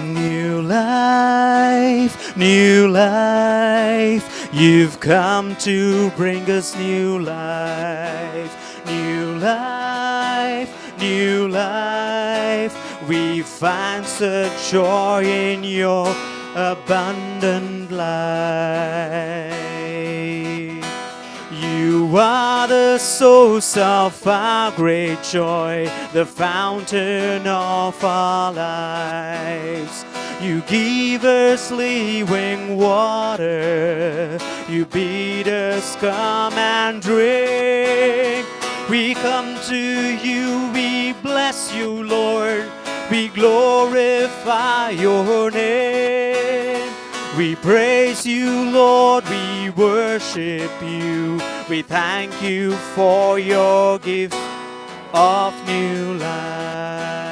New life, new life. You've come to bring us new life, new life, new life. We find such joy in your abundant life. You are the source of our great joy, the fountain of our lives. You give us living water, you bid us come and drink. We come to you, we bless you, Lord, we glorify your name. We praise you, Lord, we worship you. We thank you for your gift of new life.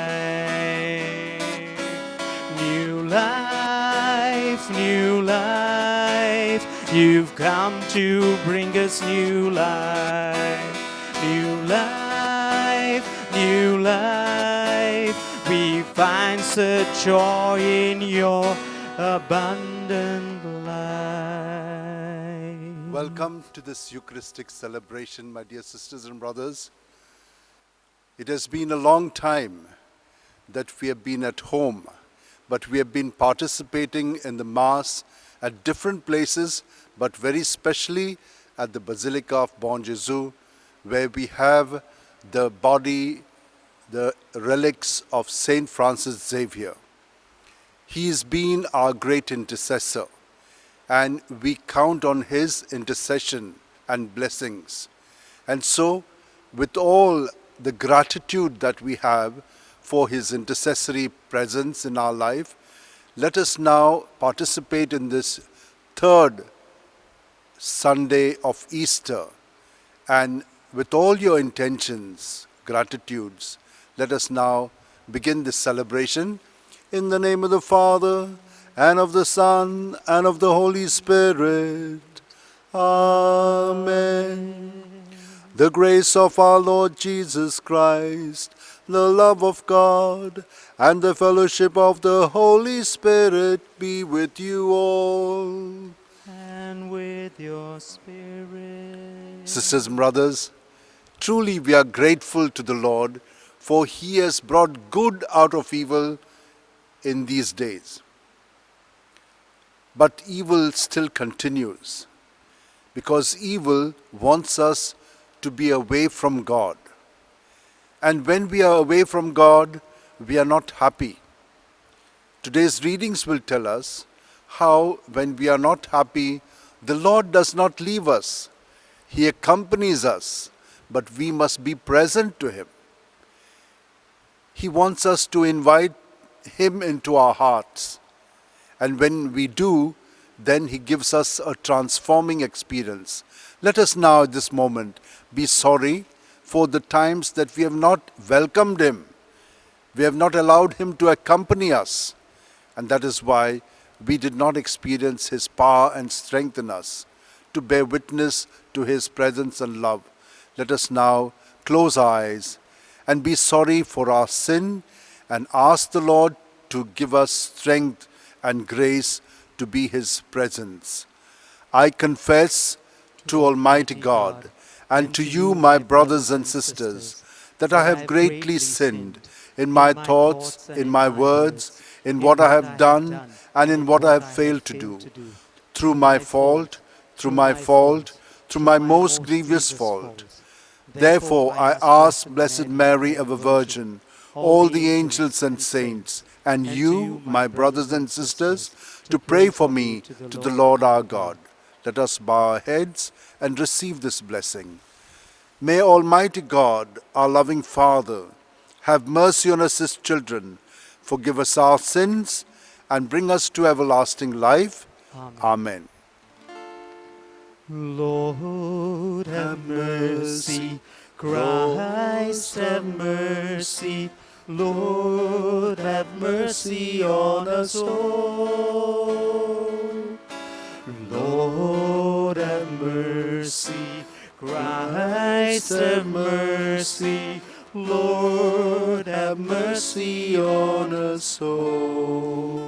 New life, new life. You've come to bring us new life. New life, new life. We find such joy in your abundant life. Welcome to this Eucharistic celebration, my dear sisters and brothers. It has been a long time that we have been at home, but we have been participating in the Mass at different places, but very specially at the Basilica of Bom, where we have the body, the relics of Saint Francis Xavier. He has been our great intercessor, and we count on his intercession and blessings. And so, with all the gratitude that we have for his intercessory presence in our life, let us now participate in this third Sunday of Easter. And with all your intentions, gratitudes, let us now begin this celebration. In the name of the Father, and of the Son, and of the Holy Spirit. Amen. The grace of our Lord Jesus Christ, the love of God, and the fellowship of the Holy Spirit be with you all. And with your spirit. Sisters and brothers, truly we are grateful to the Lord, for he has brought good out of evil in these days. But evil still continues, because evil wants us to be away from God. And when we are away from God, we are not happy. Today's readings will tell us how, when we are not happy, the Lord does not leave us. He accompanies us, but we must be present to him. He wants us to invite him into our hearts. And when we do, then he gives us a transforming experience. Let us now at this moment be sorry for the times that we have not welcomed him. We have not allowed him to accompany us. And that is why we did not experience his power and strength in us to bear witness to his presence and love. Let us now close our eyes and be sorry for our sin and ask the Lord to give us strength and grace to be his presence. I confess to Almighty God and to you, my brothers and sisters, that I have greatly sinned in my thoughts, in my words, in what I have done, and in what I have failed to do. Through my fault, through my most grievous fault. Therefore I ask Blessed Mary, ever Virgin, all the angels and saints, and you, my brothers and sisters, to pray for me to the Lord our God. Let us bow our heads and receive this blessing. May Almighty God, our loving Father, have mercy on us his children, forgive us our sins, and bring us to everlasting life. Amen. Lord, have mercy. Christ, have mercy. Lord, have mercy on us all. Lord, have mercy. Christ, have mercy. Lord, have mercy on us all.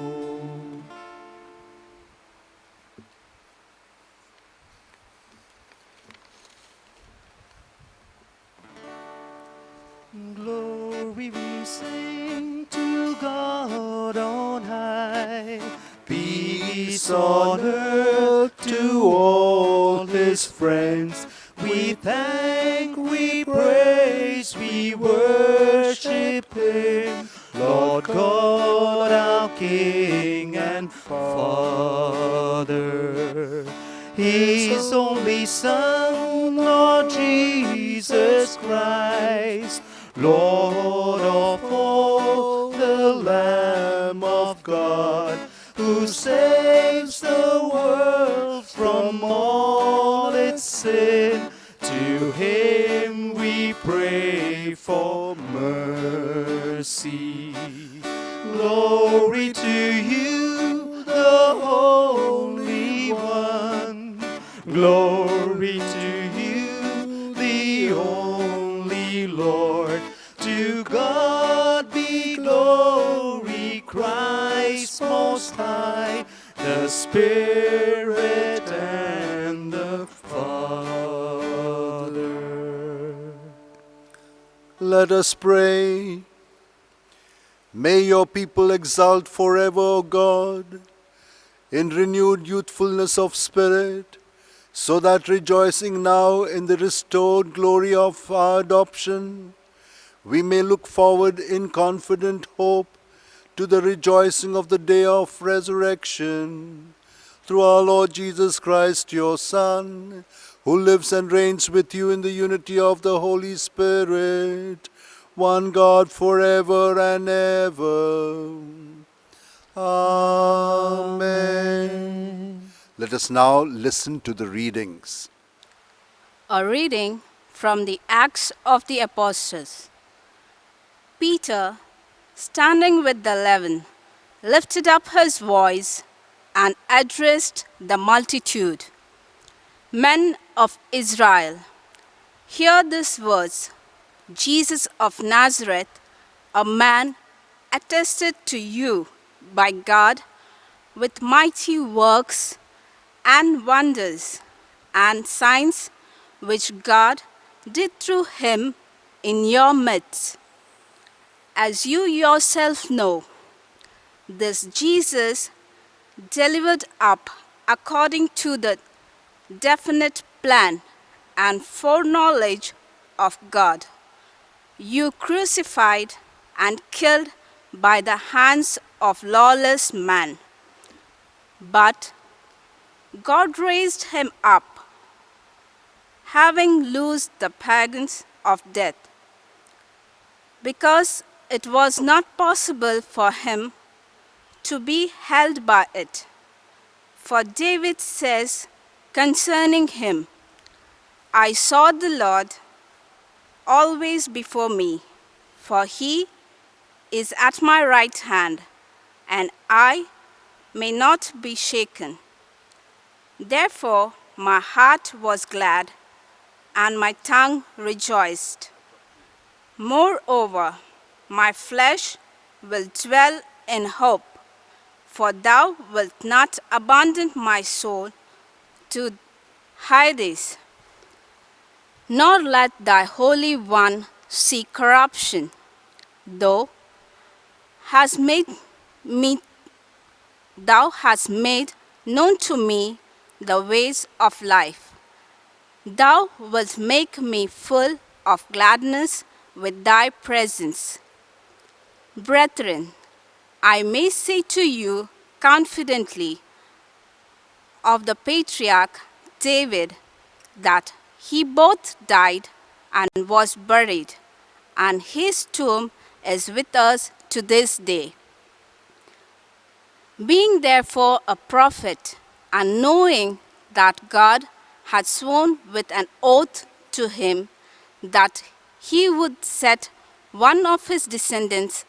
Glory we sing to God on high. Peace on earth to all his friends. We thank, we praise, we worship him. Lord God, our King and Father. His only Son, Lord Jesus Christ, Lord of all, the Lamb of God, who saves the world from all its sin. To him we pray for mercy. Glory to you, the Holy One. Glory to you, the only Lord. To God be glory, Christ most high, the Spirit and the Father. Let us pray. May your people exult forever, O God, in renewed youthfulness of spirit, so that rejoicing now in the restored glory of our adoption, we may look forward in confident hope to the rejoicing of the day of resurrection. Through our Lord Jesus Christ, your Son, who lives and reigns with you in the unity of the Holy Spirit, one God forever and ever. Amen. Let us now listen to the readings. A reading from the Acts of the Apostles. Peter, standing with the 11, lifted up his voice and addressed the multitude. Men of Israel, hear these words. Jesus of Nazareth, a man attested to you by God with mighty works and wonders and signs which God did through him in your midst. As you yourself know, this Jesus delivered up according to the definite plan and foreknowledge of God. You crucified and killed by the hands of lawless man. But God raised him up, having loosed the pagans of death, because it was not possible for him to be held by it. For David says concerning him, I saw the Lord always before me, for he is at my right hand, and I may not be shaken. Therefore my heart was glad, and my tongue rejoiced. Moreover, my flesh will dwell in hope, for thou wilt not abandon my soul to Hades, nor let thy Holy One see corruption. Thou hast made known to me the ways of life. Thou wilt make me full of gladness with thy presence. Brethren, I may say to you confidently of the patriarch David that he both died and was buried, and his tomb is with us to this day. Being therefore a prophet, and knowing that God had sworn with an oath to him that he would set one of his descendants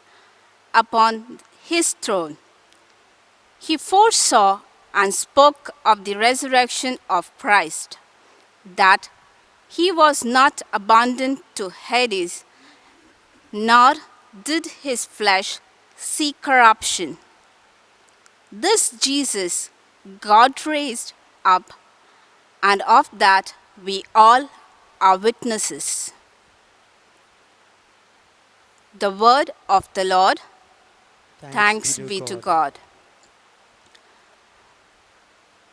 upon his throne, he foresaw and spoke of the resurrection of Christ, that he was not abandoned to Hades, nor did his flesh see corruption. This Jesus God raised up, and of that we all are witnesses. The word of the Lord. Thanks be to God.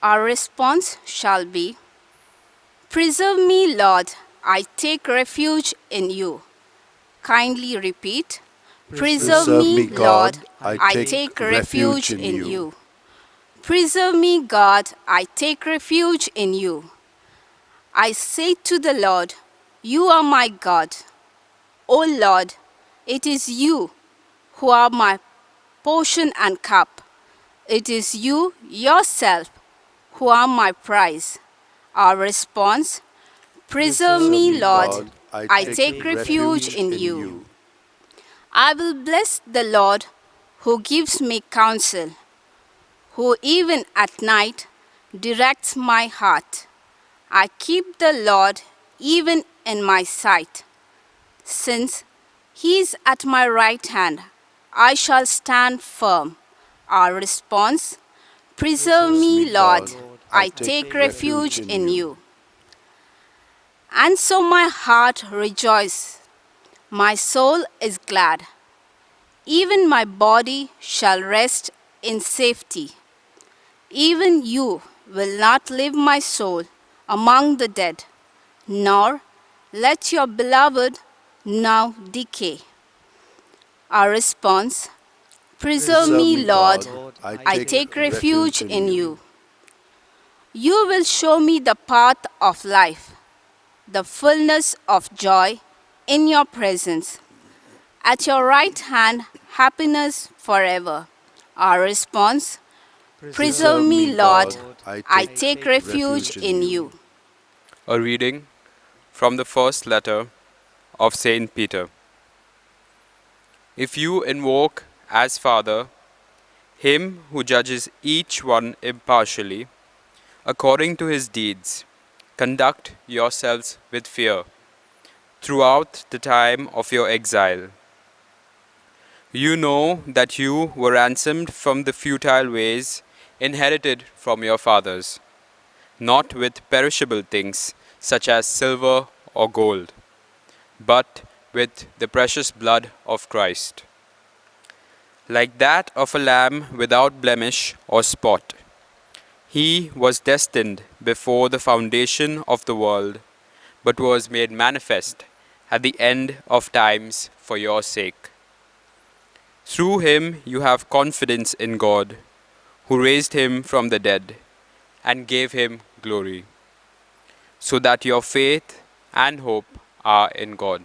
Our response shall be, Preserve me, Lord, I take refuge in you. Kindly repeat, Preserve me, Lord, I take refuge in you. Preserve me, God, I take refuge in you. I say to the Lord, You are my God. O Lord, it is you who are my portion and cup. It is you yourself who are my prize. Our response, Preserve me, Lord, I take refuge in you. I will bless the Lord who gives me counsel, who even at night directs my heart. I keep the Lord even in my sight. Since he is at my right hand, I shall stand firm. Our response, Preserve me, Lord, I take refuge in you. And so my heart rejoices, my soul is glad. Even my body shall rest in safety. Even you will not leave my soul among the dead, nor let your beloved now decay. Our response, Preserve me, Lord, I take refuge in you. You will show me the path of life, the fullness of joy in your presence. At your right hand, happiness forever. Our response, Preserve me, Lord, I take refuge in you. A reading from the first letter of Saint Peter. If you invoke as Father him who judges each one impartially, according to his deeds, conduct yourselves with fear throughout the time of your exile. You know that you were ransomed from the futile ways inherited from your fathers, not with perishable things such as silver or gold, but with the precious blood of Christ, like that of a lamb without blemish or spot. He was destined before the foundation of the world, but was made manifest at the end of times for your sake. Through him you have confidence in God, who raised him from the dead and gave him glory, so that your faith and hope are in God.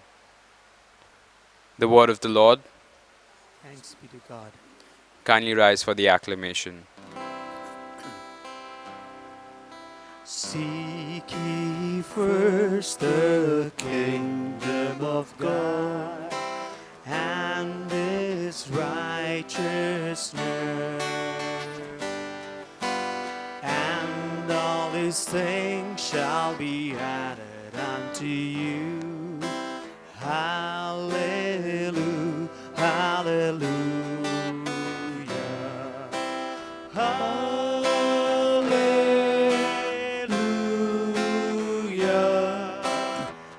The word of the Lord. Thanks be to God. Kindly rise for the acclamation. Seek ye first the kingdom of God and his righteousness, and all these things shall be added unto you. Hallelujah, hallelujah, hallelujah,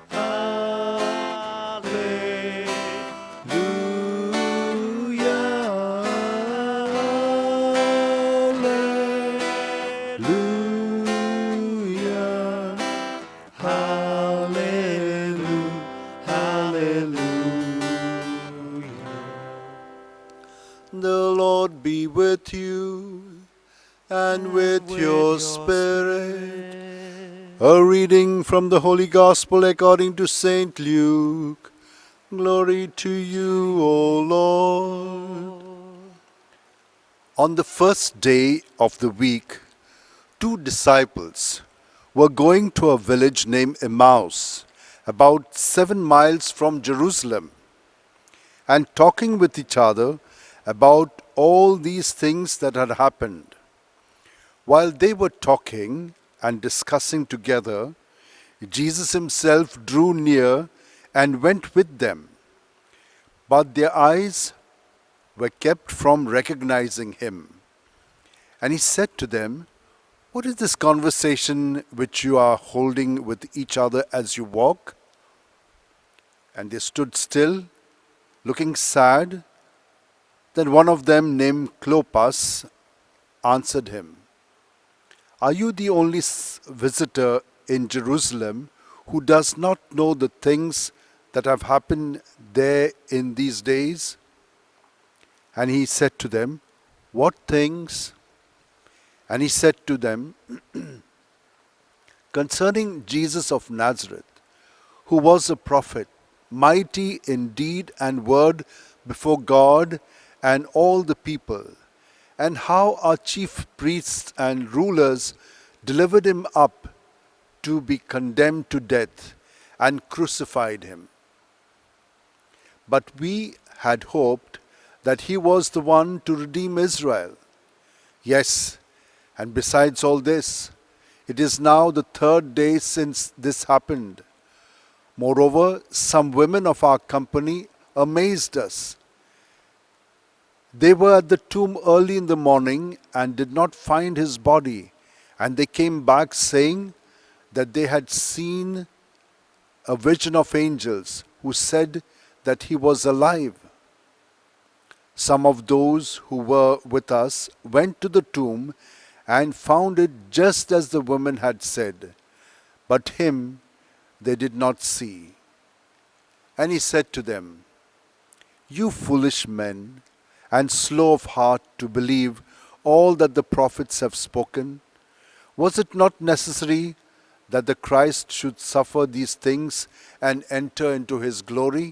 hallelujah, hallelujah. The Lord be with you and with your spirit. A reading from the Holy Gospel according to St. Luke. Glory to you, O Lord. On the first day of the week, 2 disciples were going to a village named Emmaus, about 7 miles from Jerusalem, and talking with each other about all these things that had happened. While they were talking and discussing together, Jesus himself drew near and went with them. but their eyes were kept from recognizing him. And he said to them, "What is this conversation which you are holding with each other as you walk?" And they stood still, looking sad. Then one of them, named Clopas, answered him, "Are you the only visitor in Jerusalem who does not know the things that have happened there in these days?" And he said to them, "What things?" And he said to them, "Concerning Jesus of Nazareth, who was a prophet, mighty in deed and word before God and all the people, and how our chief priests and rulers delivered him up to be condemned to death and crucified him. But we had hoped that he was the one to redeem Israel. Yes, and besides all this, it is now the third day since this happened. Moreover, some women of our company amazed us. They were at the tomb early in the morning and did not find his body, and they came back saying that they had seen a vision of angels who said that he was alive. Some of those who were with us went to the tomb and found it just as the women had said, but him they did not see." And he said to them, "You foolish men, and slow of heart to believe all that the prophets have spoken, was it not necessary that the Christ should suffer these things and enter into his glory?"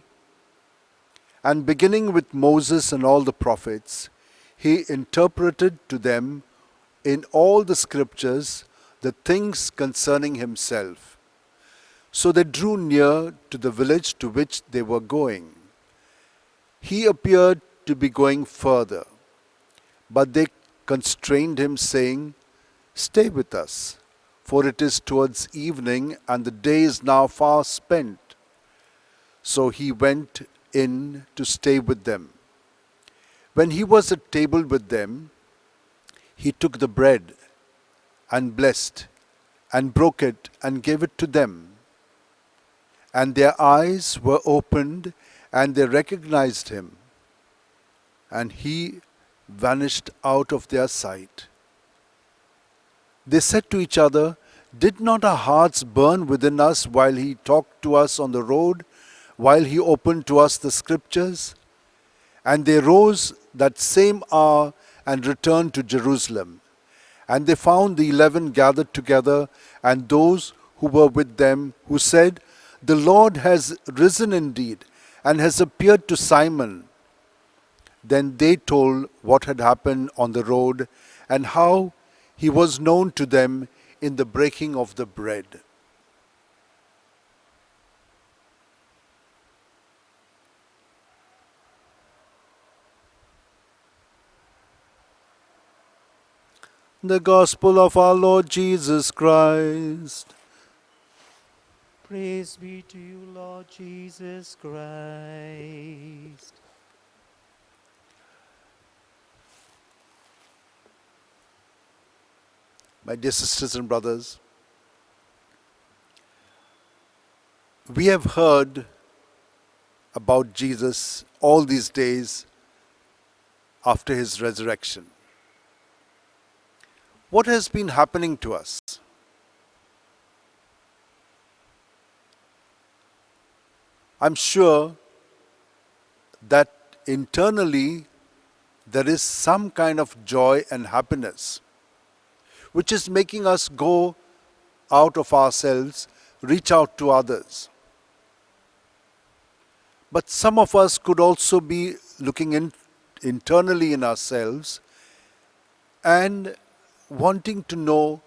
And beginning with Moses and all the prophets, he interpreted to them in all the scriptures the things concerning himself. So they drew near to the village to which they were going. He appeared to be going further, but they constrained him, saying, "Stay with us, for it is towards evening, and the day is now far spent." So he went in to stay with them. When he was at table with them, he took the bread and blessed and broke it and gave it to them. And their eyes were opened and they recognized him, and he vanished out of their sight. They said to each other, "Did not our hearts burn within us while he talked to us on the road, while he opened to us the scriptures?" And they rose that same hour and returned to Jerusalem. And they found the 11 gathered together, and those who were with them, who said, "The Lord has risen indeed, and has appeared to Simon." Then they told what had happened on the road, and how he was known to them in the breaking of the bread. The Gospel of our Lord Jesus Christ. Praise be to you, Lord Jesus Christ. My dear sisters and brothers, we have heard about Jesus all these days after his resurrection. What has been happening to us? I'm sure that internally there is some kind of joy and happiness which is making us go out of ourselves, reach out to others. But some of us could also be looking internally in ourselves and wanting to know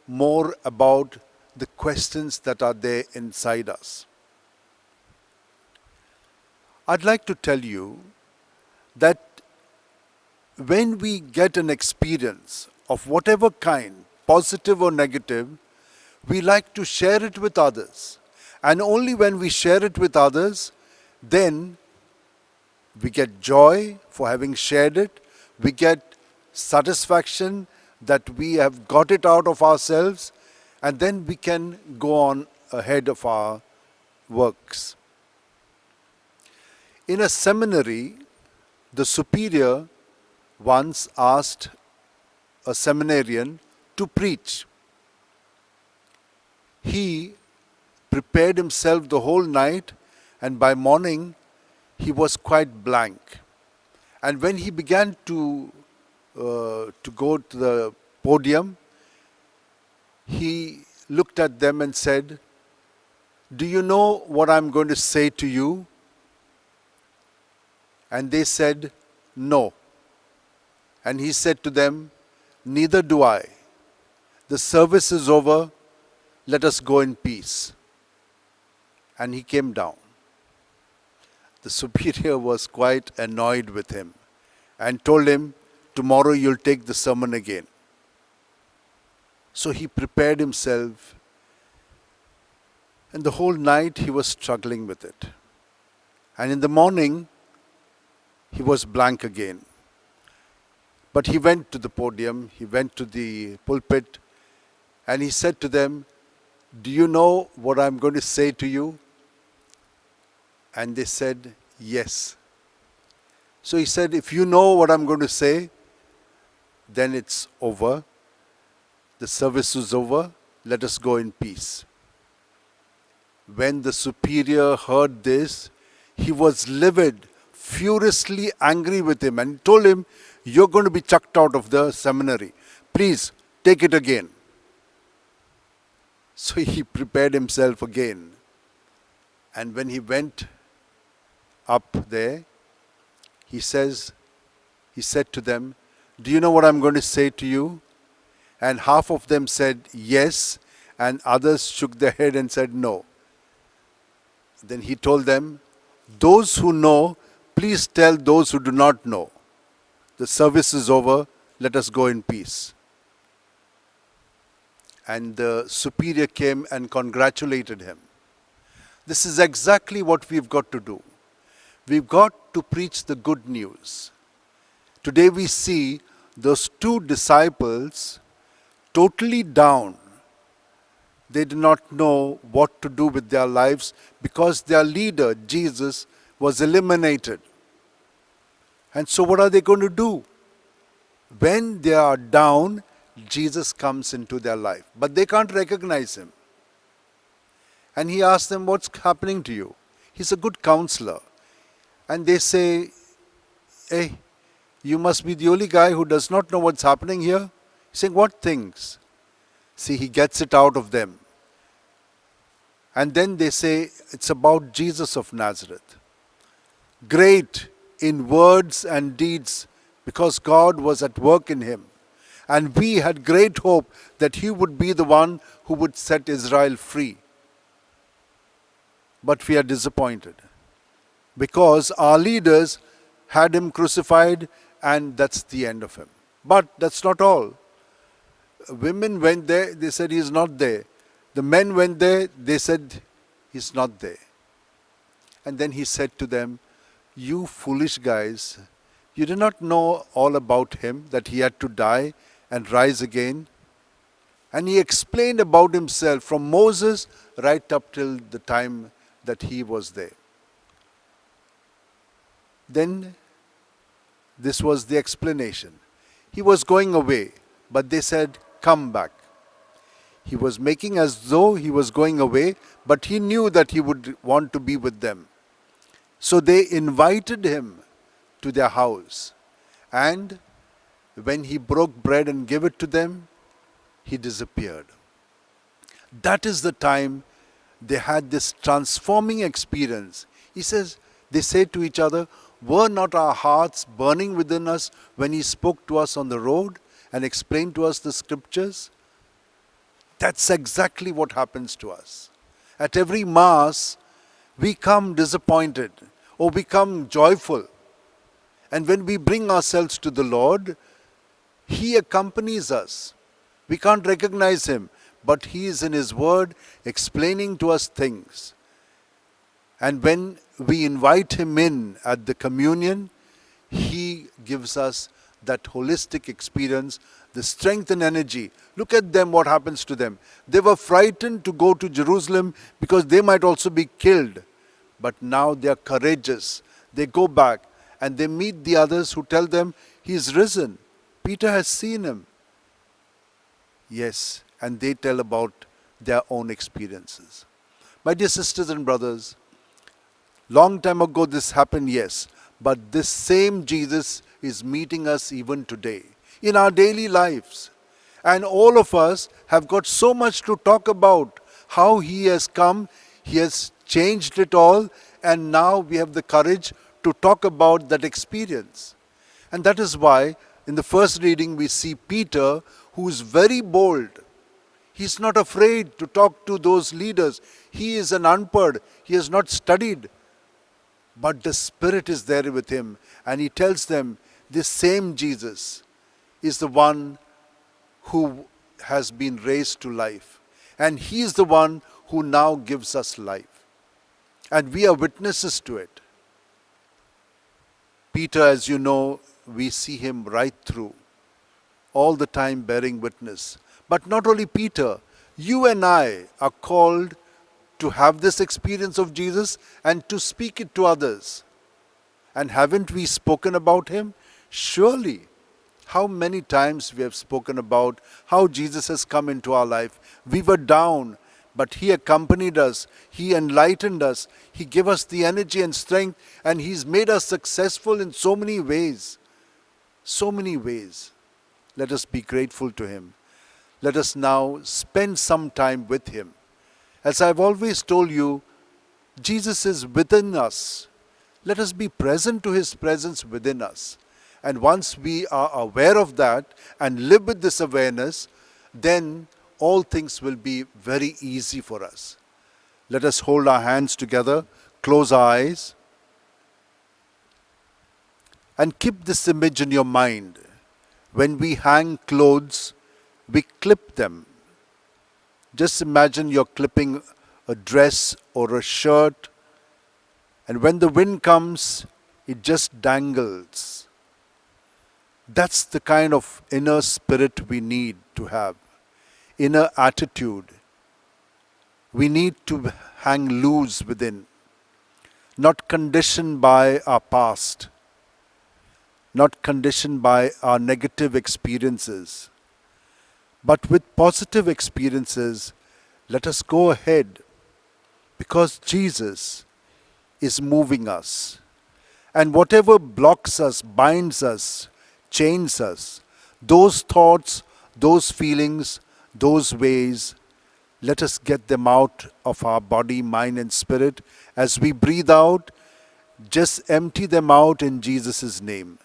more about the questions that are there inside us. I'd like to tell you that when we get an experience of whatever kind, positive or negative, we like to share it with others. And only when we share it with others, then We get joy for having shared it. We get satisfaction that we have got it out of ourselves, and then we can go on ahead of our works. In a seminary, the superior once asked a seminarian to preach. He prepared himself the whole night, and by morning he was quite blank. And when he began to go to the podium, he looked at them and said, "Do you know what I'm going to say to you?" And they said, "No." And he said to them, "Neither do I. The service is over. Let us go in peace." And he came down. The superior was quite annoyed with him and told him, "Tomorrow you'll take the sermon again." So he prepared himself, and the whole night he was struggling with it. And in the morning, he was blank again. But he went to the podium, he went to the pulpit, and he said to them, "Do you know what I'm going to say to you?" And they said, "Yes." So he said, "If you know what I'm going to say, then it's over. The service is over. Let us go in peace." When the superior heard this, he was livid, furiously angry with him, and told him, "You're going to be chucked out of the seminary. Please take it again." So he prepared himself again. And when he went up there, he said to them, "Do you know what I'm going to say to you?" And half of them said yes, and others shook their head and said no. Then he told them, "Those who know, please tell those who do not know. The service is over. Let us go in peace." And the superior came and congratulated him. This is exactly what we've got to do. We've got to preach the good news. Today we see those two disciples totally down. They did not know what to do with their lives because their leader, Jesus, was eliminated. And so what are they going to do? When they are down, Jesus comes into their life. But they can't recognize him. And he asks them, "What's happening to you?" He's a good counselor. And they say, "Hey, you must be the only guy who does not know what's happening here." He's saying, "What things?" See, he gets it out of them. And then they say, "It's about Jesus of Nazareth. Great in words and deeds because God was at work in him. And we had great hope that he would be the one who would set Israel free. But we are disappointed because our leaders had him crucified, and that's the end of him." But that's not all. Women went there, they said he's not there. The men went there, they said he's not there. And then he said to them, "You foolish guys, you do not know all about him, that he had to die and rise again." And he explained about himself from Moses right up till the time that he was there. Then this was the explanation. He was going away, but they said, "Come back." He was making as though he was going away, but he knew that he would want to be with them. So they invited him to their house. And when he broke bread and gave it to them, he disappeared. That is the time they had this transforming experience. He says, they say to each other, "Were not our hearts burning within us when he spoke to us on the road and explained to us the scriptures?" That's exactly what happens to us. At every Mass, we come disappointed or we come joyful. And when we bring ourselves to the Lord, he accompanies us. We can't recognize him, but he is in his word explaining to us things. And when we invite him in at the communion, he gives us that holistic experience, the strength and energy. Look at them, what happens to them. They were frightened to go to Jerusalem because they might also be killed. But now they are courageous. They go back and they meet the others who tell them, he is risen. Peter has seen him. Yes, and they tell about their own experiences. My dear sisters and brothers, long time ago this happened, yes, but this same Jesus is meeting us even today in our daily lives. And all of us have got so much to talk about, how he has come, he has changed it all, and now we have the courage to talk about that experience. And that is why in the first reading we see Peter, who is very bold. He's not afraid to talk to those leaders. He is an unpad. He has not studied. But the Spirit is there with him. And he tells them, this same Jesus is the one who has been raised to life. And he is the one who now gives us life. And we are witnesses to it. Peter, as you know, we see him right through, all the time bearing witness. But not only Peter, you and I are called to have this experience of Jesus and to speak it to others. And haven't we spoken about him? Surely. How many times we have spoken about how Jesus has come into our life. We were down, but he accompanied us. He enlightened us. He gave us the energy and strength, and he's made us successful in so many ways. So many ways. Let us be grateful to him. Let us now spend some time with him. As I've always told you, Jesus is within us. Let us be present to his presence within us. And once we are aware of that and live with this awareness, then all things will be very easy for us. Let us hold our hands together, close our eyes, and keep this image in your mind. When we hang clothes, we clip them. Just imagine you're clipping a dress or a shirt, and when the wind comes, it just dangles. That's the kind of inner spirit we need to have, inner attitude. We need to hang loose within, not conditioned by our past, not conditioned by our negative experiences, but with positive experiences. Let us go ahead, because Jesus is moving us. And whatever blocks us, binds us, chains us, those thoughts, those feelings, those ways, let us get them out of our body, mind and spirit. As we breathe out, just empty them out in Jesus' name.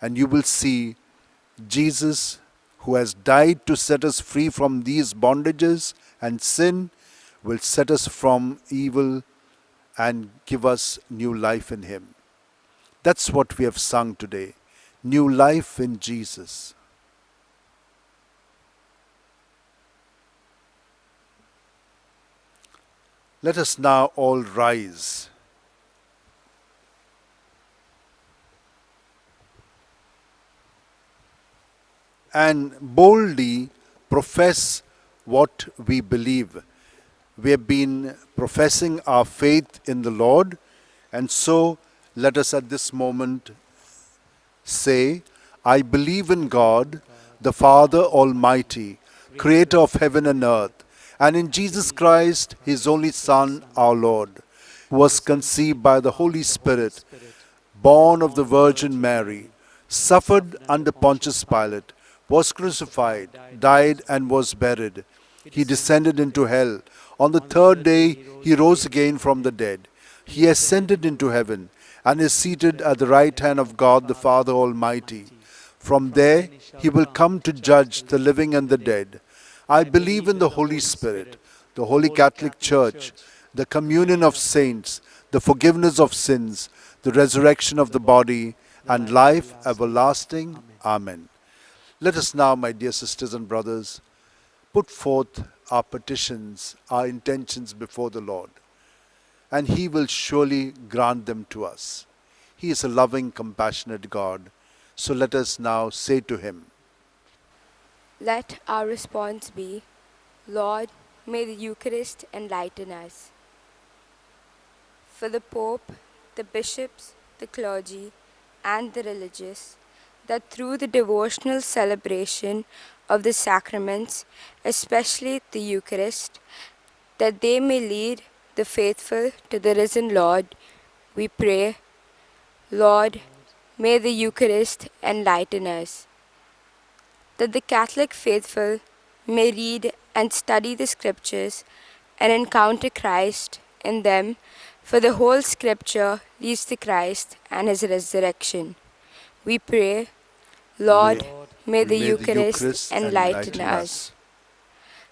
And you will see Jesus, who has died to set us free from these bondages and sin, will set us from evil and give us new life in him. That's what we have sung today. New life in Jesus. Let us now all rise. And boldly profess what we believe. We have been professing our faith in the Lord, and so let us at this moment say, I believe in God, the Father Almighty, creator of heaven and earth, and in Jesus Christ, his only Son, our Lord, who was conceived by the Holy Spirit, born of the Virgin Mary, suffered under Pontius Pilate, was crucified, died and was buried. He descended into hell. On the third day, he rose again from the dead. He ascended into heaven and is seated at the right hand of God the Father Almighty. From there, he will come to judge the living and the dead. I believe in the Holy Spirit, the Holy Catholic Church, the communion of saints, the forgiveness of sins, the resurrection of the body, and life everlasting. Amen. Let us now, my dear sisters and brothers, put forth our petitions, our intentions before the Lord. and He will surely grant them to us. He is a loving, compassionate God. So let us now say to Him, Let our response be, Lord, may the Eucharist enlighten us. For the Pope, the bishops, the clergy, and the religious, that through the devotional celebration of the sacraments, especially the Eucharist, that they may lead the faithful to the risen Lord, we pray, Lord, may the Eucharist enlighten us. That the Catholic faithful may read and study the Scriptures and encounter Christ in them, for the whole Scripture leads to Christ and His resurrection. We pray, Lord, may the Eucharist enlighten us.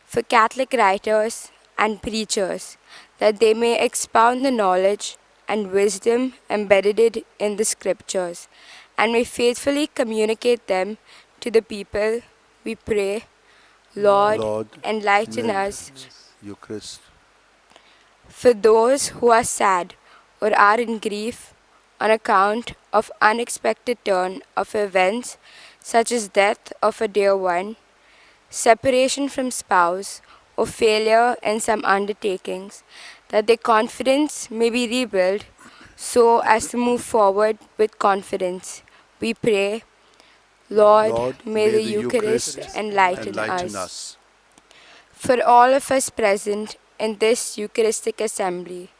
For Catholic writers and preachers, that they may expound the knowledge and wisdom embedded in the Scriptures, and may faithfully communicate them to the people, we pray, Lord, enlighten may us. Eucharist. For those who are sad or are in grief on account of unexpected turn of events such as death of a dear one, separation from spouse, or failure in some undertakings, that their confidence may be rebuilt so as to move forward with confidence. We pray, Lord, may the Eucharist enlighten us. For all of us present in this Eucharistic assembly,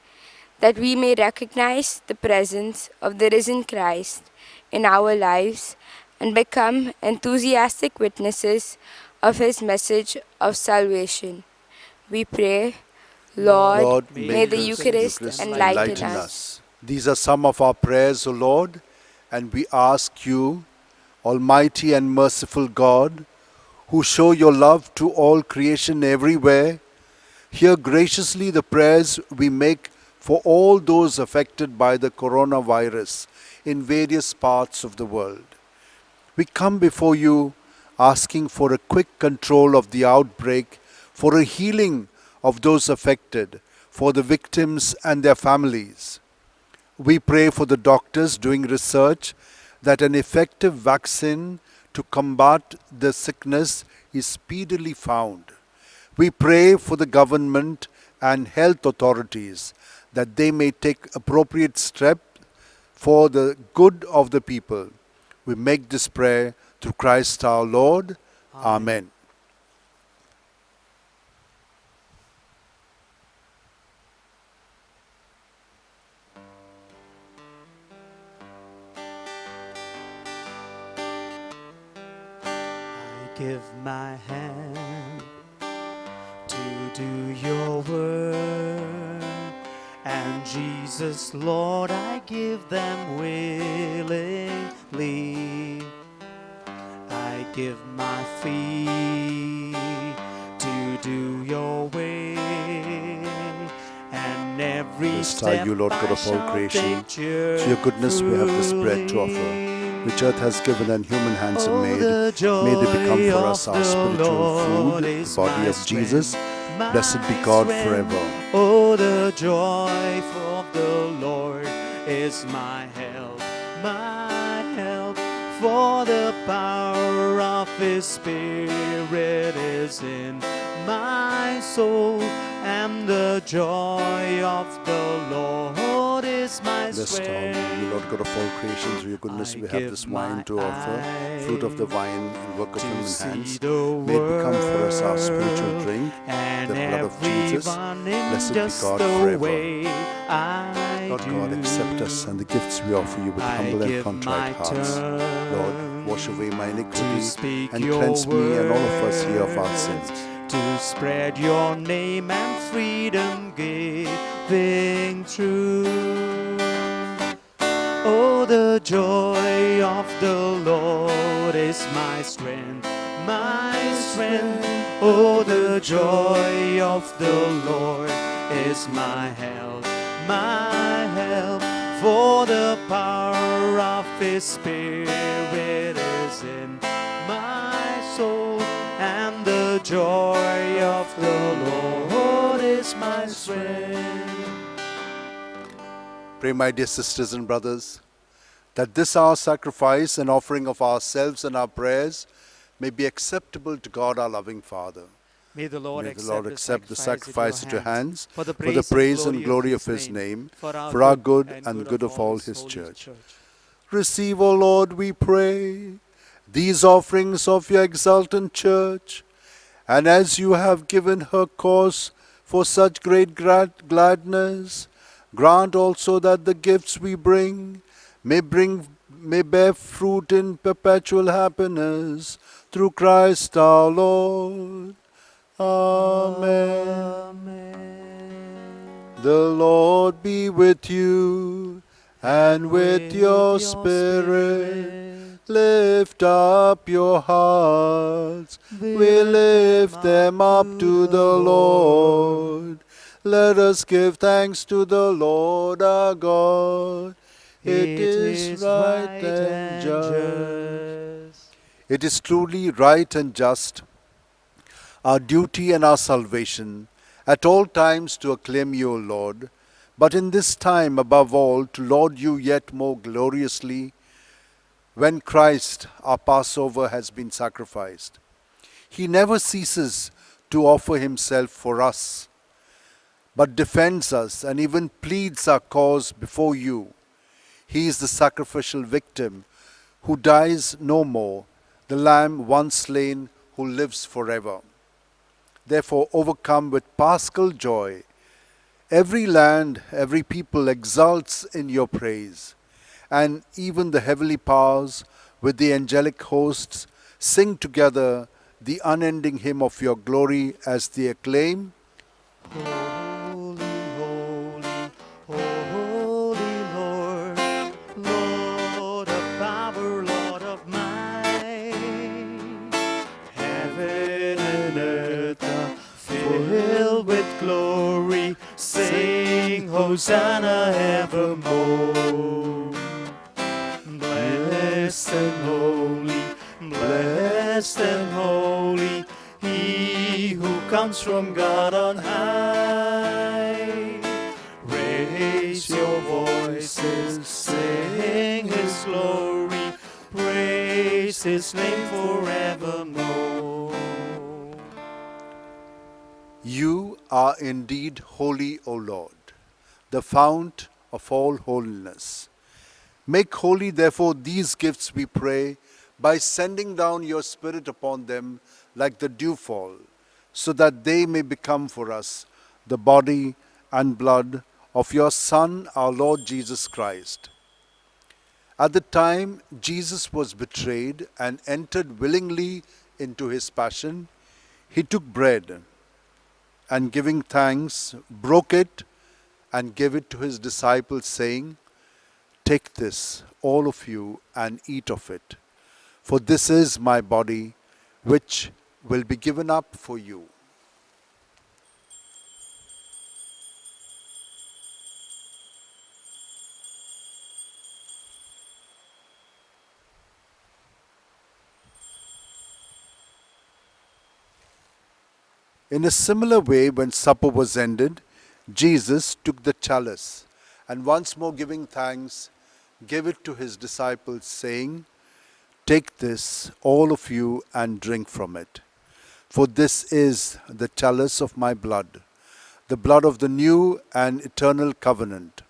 that we may recognize the presence of the risen Christ in our lives and become enthusiastic witnesses of His message of salvation. We pray, Lord, may the Eucharist enlighten us. These are some of our prayers, O Lord, and we ask you, Almighty and merciful God, who show your love to all creation everywhere, hear graciously the prayers we make for all those affected by the coronavirus in various parts of the world. We come before you asking for a quick control of the outbreak, for a healing of those affected, for the victims and their families. We pray for the doctors doing research that an effective vaccine to combat the sickness is speedily found. We pray for the government and health authorities that they may take appropriate steps for the good of the people. We make this prayer through Christ our Lord. Amen. I give my hand to do your word, and Jesus, Lord, I give them willingly. I give my feet to do your way, and every Blessed are step you, Lord God I of all shall creation. take To your goodness we have this bread to offer, which earth has given and human hands have made. May they become for us our spiritual food, the body of Jesus. Blessed be God forever. Oh, the joy of the Lord is my help, my help. For the power of His Spirit is in my soul, and the joy of the Lord is my Blessed strength. are you, Lord God of all creation. Through your goodness we have this wine to offer, fruit of the vine and work of human hands. May it become for us our spiritual drink, the blood of Jesus. Blessed be God forever. Lord God, accept us and the gifts we offer you with humble and contrite hearts. Lord, wash away my iniquity and cleanse me and all of us here of our sins. To spread your name and freedom giving truth. Oh, the joy of the Lord is my strength, my strength. Oh, the joy of the Lord is my help, my help. For the power of His Spirit is in my soul, and the joy of the Lord is my strength. Pray, my dear sisters and brothers, that this our sacrifice and offering of ourselves and our prayers may be acceptable to God our loving Father. May the Lord May the Lord accept accept the sacrifice at your hands for the for the praise and glory of His name, for for our good and good of all His church. Receive, O Lord, we pray, these offerings of your exultant church, and as you have given her cause for such great gladness, grant also that the gifts we bring may bear fruit in perpetual happiness through Christ our Lord. Amen. The Lord be with you and with your spirit. Lift up your hearts. We lift them up to the Lord. Let us give thanks to the Lord our God. It is right and just. It is truly right and just, our duty and our salvation, at all times to acclaim you, O Lord, but in this time above all to laud you yet more gloriously, when Christ, our Passover, has been sacrificed. He never ceases to offer himself for us, but defends us and even pleads our cause before you. He is the sacrificial victim who dies no more, the Lamb once slain who lives forever. Therefore, overcome with paschal joy, every land, every people exults in your praise, and even the heavenly powers with the angelic hosts sing together the unending hymn of your glory as they acclaim, Holy, holy, holy Lord, Lord of power, Lord of might. Heaven and earth are filled with glory. Sing Hosanna evermore. Blessed and holy, He who comes from God on high. Raise your voices, sing His glory, praise His name forevermore. You are indeed holy, O Lord, the fount of all holiness. Make holy, therefore, these gifts, we pray, by sending down your Spirit upon them like the dewfall, so that they may become for us the body and blood of your Son, our Lord Jesus Christ. At the time Jesus was betrayed and entered willingly into his passion, he took bread and, giving thanks, broke it and gave it to his disciples, saying, "Take this, all of you, and eat of it, for this is my body, which will be given up for you." In a similar way, when supper was ended, Jesus took the chalice, and once more giving thanks, gave it to his disciples, saying, "Take this, all of you, and drink from it. For this is the chalice of my blood, the blood of the new and eternal covenant,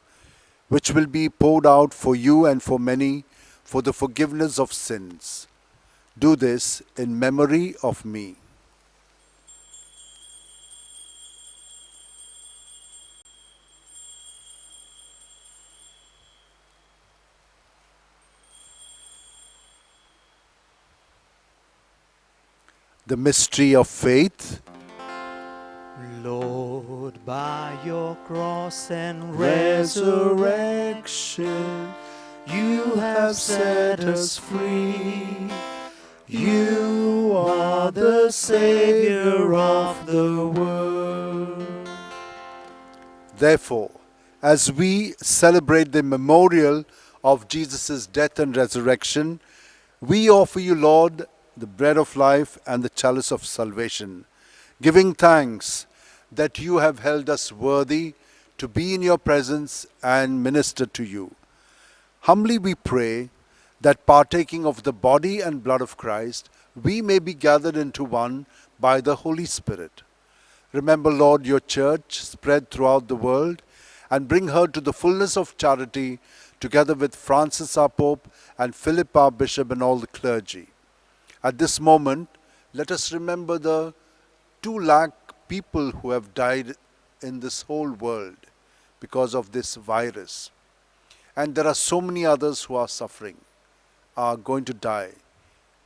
which will be poured out for you and for many for the forgiveness of sins. Do this in memory of me." The mystery of faith. Lord, by your cross and Resurrection, you have set us free. You are the Savior of the world. Therefore, as we celebrate the memorial of Jesus' death and resurrection, we offer you, Lord, the bread of life and the chalice of salvation, giving thanks that you have held us worthy to be in your presence and minister to you. Humbly we pray that partaking of the body and blood of Christ, we may be gathered into one by the Holy Spirit. Remember, Lord, your church spread throughout the world and bring her to the fullness of charity, together with Francis our Pope and Philip our Bishop and all the clergy. At this moment, let us remember the 2 lakh people who have died in this whole world because of this virus. And there are so many others who are suffering, are going to die.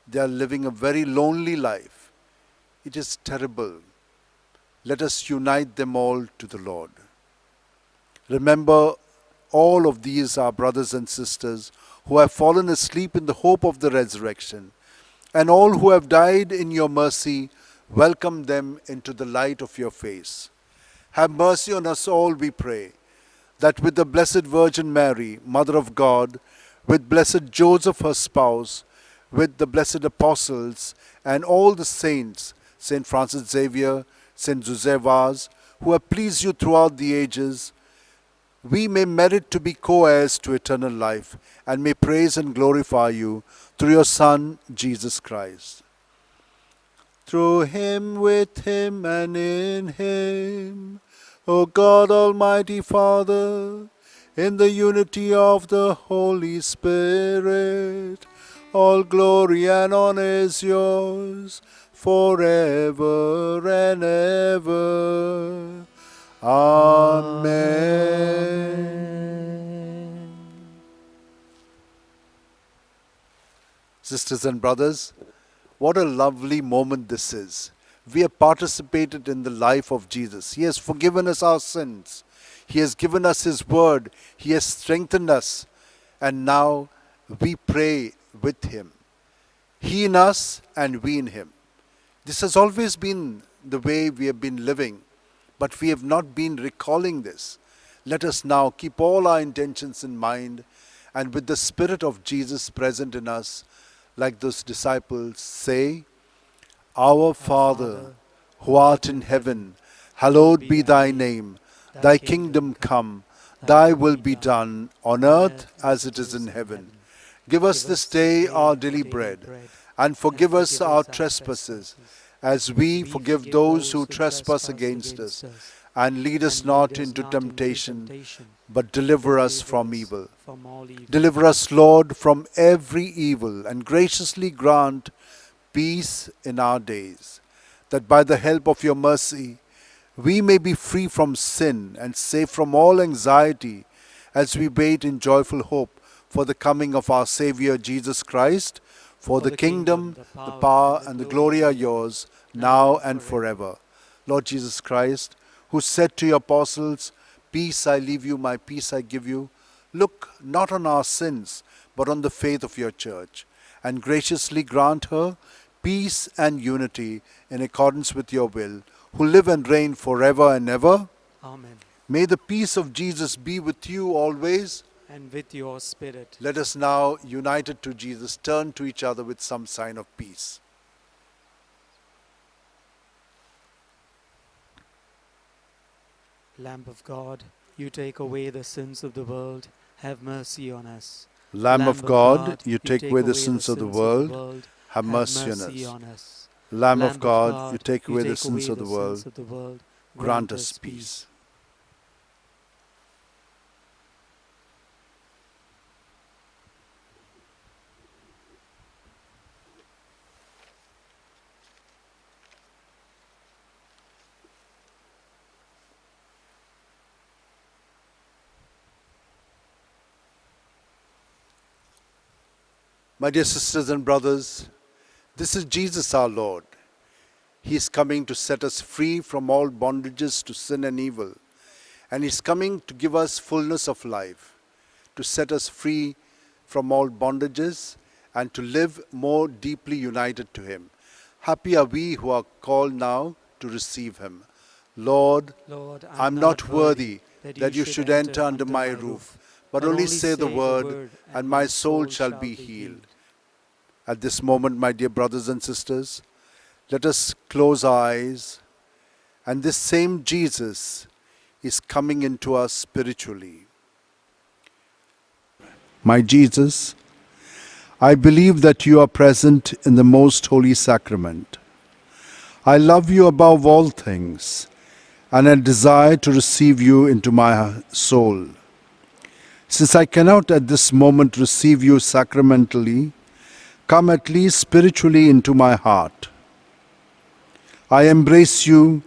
They are living a very lonely life. It is terrible. Let us unite them all to the Lord. Remember all of these, our brothers and sisters, who have fallen asleep in the hope of the resurrection, and all who have died in your mercy, welcome them into the light of your face. Have mercy on us all, we pray, that with the Blessed Virgin Mary, Mother of God, with Blessed Joseph, her spouse, with the blessed apostles, and all the saints, Saint Francis Xavier, Saint Joseph Vaz, who have pleased you throughout the ages, we may merit to be co-heirs to eternal life, and may praise and glorify you through your Son, Jesus Christ. Through him, with him, and in him, O God, Almighty Father, in the unity of the Holy Spirit, all glory and honor is yours, forever and ever. Amen. Sisters and brothers, what a lovely moment this is. We have participated in the life of Jesus. He has forgiven us our sins. He has given us His word. He has strengthened us. And now we pray with Him. He in us and we in Him. This has always been the way we have been living, but we have not been recalling this. Let us now keep all our intentions in mind, and with the Spirit of Jesus present in us, like those disciples, say, Our Father, who art in heaven, hallowed be thy name. Thy kingdom come, thy will be done, on earth as it is in heaven. Give us this day our daily bread, and forgive us our trespasses, as we forgive those who trespass against us. And lead us not into temptation, but deliver us from evil. Deliver us, Lord, from every evil, and graciously grant peace in our days, that by the help of your mercy we may be free from sin and safe from all anxiety, as we wait in joyful hope for the coming of our Saviour Jesus Christ. For the kingdom, the power, and the glory are yours, now and forever. Lord Jesus Christ, who said to your apostles, Peace I leave you, my peace I give you, look not on our sins, but on the faith of your church, and graciously grant her peace and unity in accordance with your will, who live and reign forever and ever. Amen. May the peace of Jesus be with you always. And with your spirit. Let us now, united to Jesus, turn to each other with some sign of peace. Lamb of God, you take away the sins of the world, have mercy on us. Lamb of God, you take away the sins of the world, have mercy on us. Lamb of God, you take away the sins of the world, grant us peace. My dear sisters and brothers, this is Jesus our Lord. He is coming to set us free from all bondages to sin and evil. And He is coming to give us fullness of life, to set us free from all bondages and to live more deeply united to Him. Happy are we who are called now to receive Him. Lord, I'm not worthy that you should enter under my roof, but only say the word, and my soul shall be healed. At this moment, my dear brothers and sisters, let us close our eyes, and this same Jesus is coming into us spiritually. My Jesus, I believe that you are present in the most holy sacrament. I love you above all things, and I desire to receive you into my soul. Since I cannot at this moment receive you sacramentally, come at least spiritually into my heart. I embrace you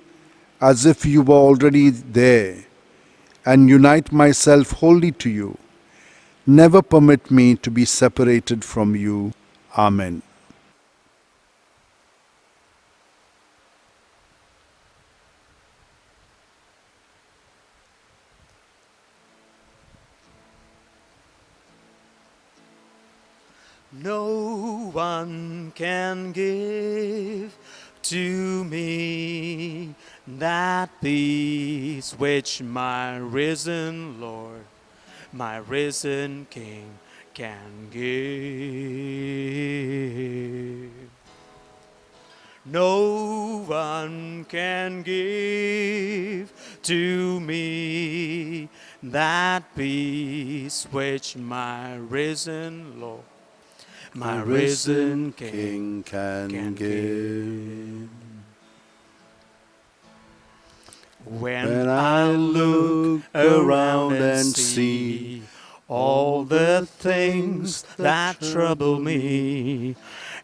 as if you were already there and unite myself wholly to you. Never permit me to be separated from you. Amen. No one can give to me that peace which my risen Lord, my risen King can give. No one can give to me that peace which my risen Lord, my risen King can give. When I look around and see all the things that trouble me,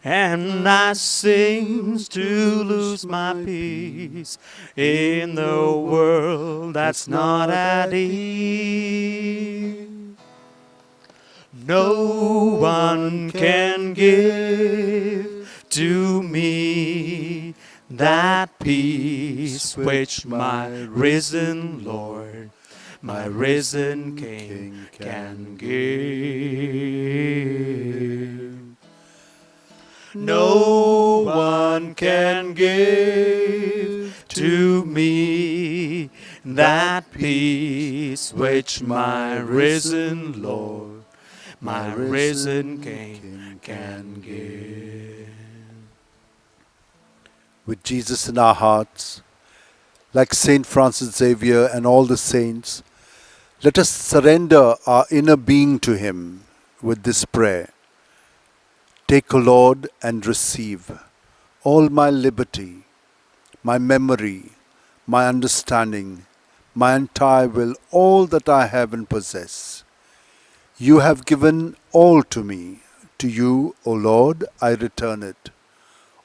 and I seems to lose my peace in the world that's not at ease. No one can give to me that peace which my risen Lord, my risen King can give. No one can give to me that peace which my risen Lord, my risen King can give. With Jesus in our hearts, like Saint Francis Xavier and all the saints, let us surrender our inner being to Him with this prayer. Take, O Lord, and receive all my liberty, my memory, my understanding, my entire will, all that I have and possess. You have given all to me. To you, O Lord, I return it.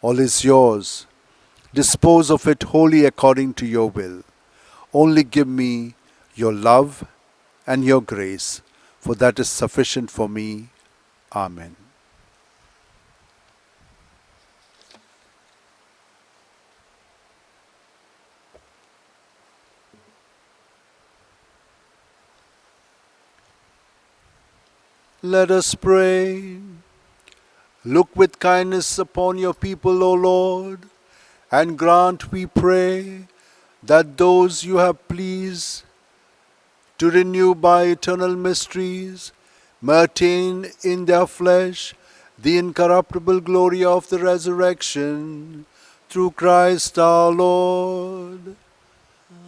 All is yours. Dispose of it wholly according to your will. Only give me your love and your grace, for that is sufficient for me. Amen. Let us pray. Look with kindness upon your people, O Lord, and grant, we pray, that those you have pleased to renew by eternal mysteries may attain in their flesh the incorruptible glory of the resurrection, through Christ our Lord.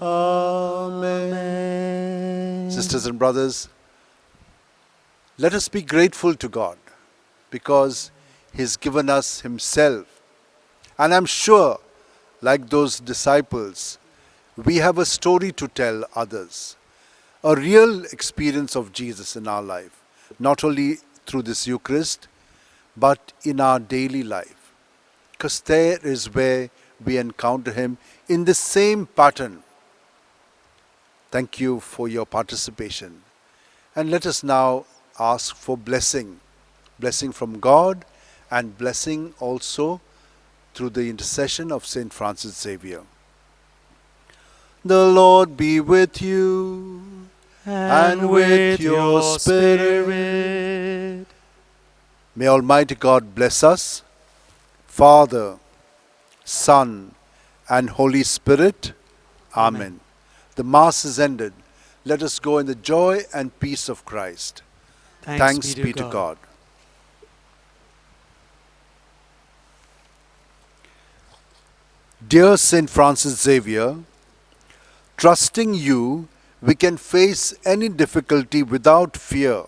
Amen. Sisters and brothers, let us be grateful to God because He's given us Himself. And I'm sure, like those disciples, we have a story to tell others, a real experience of Jesus in our life, not only through this Eucharist, but in our daily life. Because there is where we encounter Him in the same pattern. Thank you for your participation. And let us now ask for blessing from God and blessing also through the intercession of Saint Francis Xavier. The Lord be with you and with your spirit. May Almighty God bless us, Father, Son, and Holy Spirit. Amen. The Mass is ended. Let us go in the joy and peace of Christ. Thanks be to God. Dear Saint Francis Xavier, Trusting you, we can face any difficulty without fear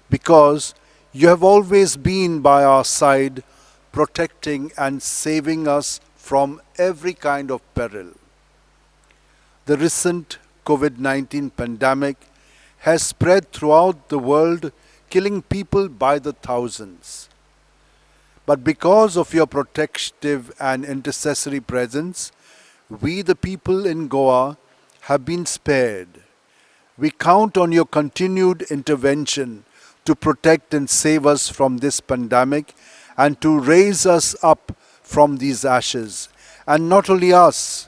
because you have always been by our side, protecting and saving us from every kind of peril. The recent COVID-19 pandemic has spread throughout the world, killing people by the thousands. But because of your protective and intercessory presence, we, the people in Goa, have been spared. We count on your continued intervention to protect and save us from this pandemic and to raise us up from these ashes. And not only us,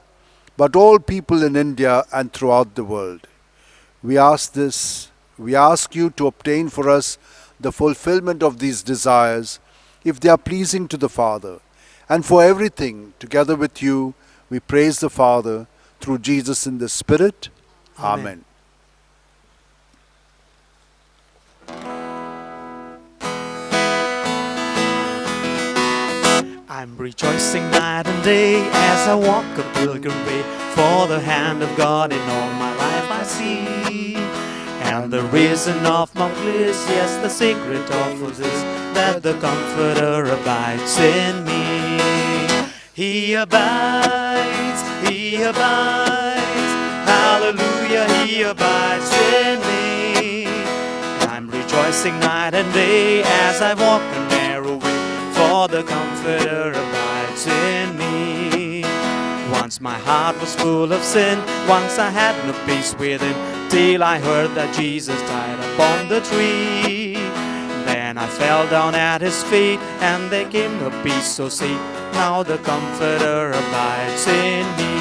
but all people in India and throughout the world. We ask you to obtain for us the fulfillment of these desires, if they are pleasing to the Father. And for everything, together with you, we praise the Father through Jesus in the Spirit. Amen. I'm rejoicing night and day as I walk a pilgrim way, for the hand of God in all my life I see. And the reason of my bliss, yes, the secret of all this, that the Comforter abides in me. He abides, hallelujah, He abides in me. I'm rejoicing night and day as I walk the narrow way, for the Comforter abides in me. Once my heart was full of sin, once I had no peace within, till I heard that Jesus died upon the tree. Then I fell down at His feet, and there came no peace, so see, now the Comforter abides in me.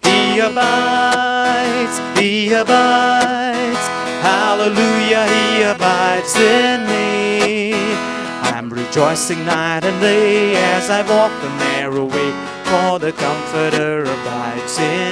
He abides, hallelujah, He abides in me. I'm rejoicing night and day as I walk the narrow way, for the Comforter abides in me.